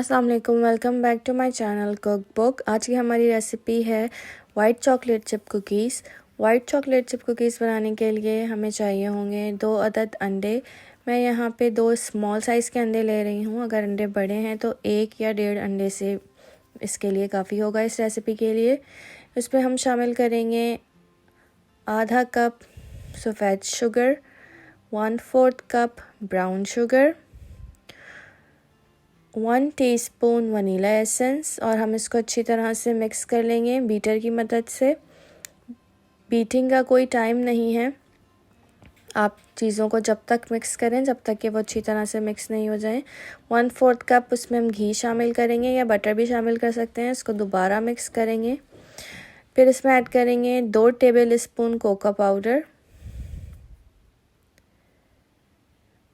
अस्सलाम वालेकुम, welcome back to my channel Cook Book. आज की हमारी रेसिपी है white chocolate chip cookies. White chocolate chip cookies बनाने के लिए हमें चाहिए होंगे 2 अदद अंडे। मैं यहाँ पे 2 स्मॉल साइज़ के अंडे ले रही हूँ। अगर अंडे बड़े हैं तो 1 या 1.5 अंडे से इसके लिए काफ़ी होगा इस रेसिपी के लिए। उसमें हम शामिल करेंगे आधा कप सफ़ेद sugar, 1/4 cup brown sugar, 1 teaspoon vanilla essence और हम इसको अच्छी तरह से मिक्स कर लेंगे बीटर की मदद से। बीटिंग का कोई टाइम नहीं है, आप चीज़ों को जब तक मिक्स करें जब तक कि वो अच्छी तरह से मिक्स नहीं हो जाए। 1/4 कप उसमें हम घी शामिल करेंगे या बटर भी शामिल कर सकते हैं। इसको दोबारा मिक्स करेंगे। फिर इसमें ऐड करेंगे 2 टेबल स्पून कोको पाउडर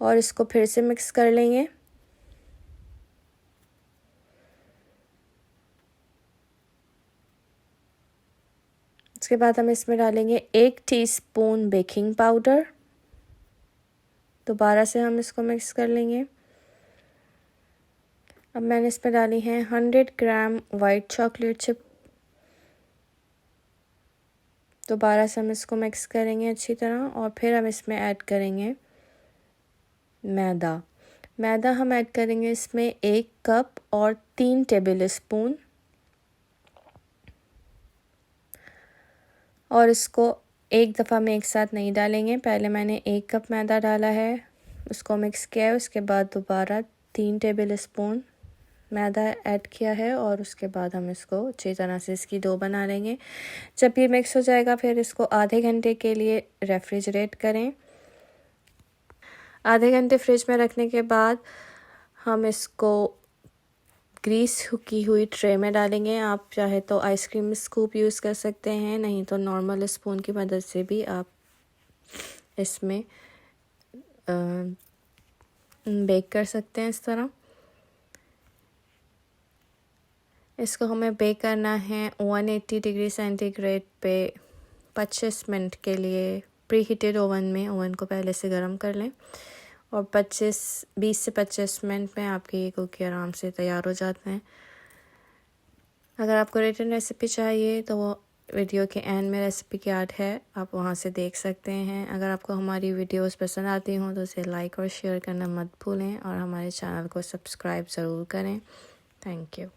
और इसको फिर से मिक्स कर लेंगे। उसके बाद हम इसमें डालेंगे 1 टीस्पून बेकिंग पाउडर। दोबारा से हम इसको मिक्स कर लेंगे। अब मैंने इसमें डाली है 100 ग्राम वाइट चॉकलेट चिप। दोबारा से हम इसको मिक्स करेंगे अच्छी तरह और फिर हम इसमें ऐड करेंगे मैदा हम ऐड करेंगे इसमें 1 कप और 3 टेबल स्पून और इसको एक दफ़ा में एक साथ नहीं डालेंगे। पहले मैंने 1 कप मैदा डाला है, उसको मिक्स किया है, उसके बाद दोबारा 3 टेबल स्पून मैदा ऐड किया है और उसके बाद हम इसको अच्छी तरह से इसकी डो बना लेंगे। जब ये मिक्स हो जाएगा फिर इसको आधे घंटे के लिए रेफ्रिजरेट करें। आधे घंटे फ्रिज में रखने के बाद हम इसको ग्रीस की हुई ट्रे में डालेंगे। आप चाहे तो आइसक्रीम स्कूप यूज़ कर सकते हैं, नहीं तो नॉर्मल स्पून की मदद से भी आप इसमें बेक कर सकते हैं इस तरह। इसको हमें बेक करना है 180 डिग्री सेंटीग्रेड पे 25 मिनट के लिए प्री हीटेड ओवन में। ओवन को पहले से गर्म कर लें और 20 से 25 मिनट में आपकी ये कुकी आराम से तैयार हो जाते हैं। अगर आपको रिटन रेसिपी चाहिए तो वो वीडियो के एंड में रेसिपी की ऐड है, आप वहाँ से देख सकते हैं। अगर आपको हमारी वीडियोस पसंद आती हों तो उसे लाइक और शेयर करना मत भूलें और हमारे चैनल को सब्सक्राइब ज़रूर करें। Thank you.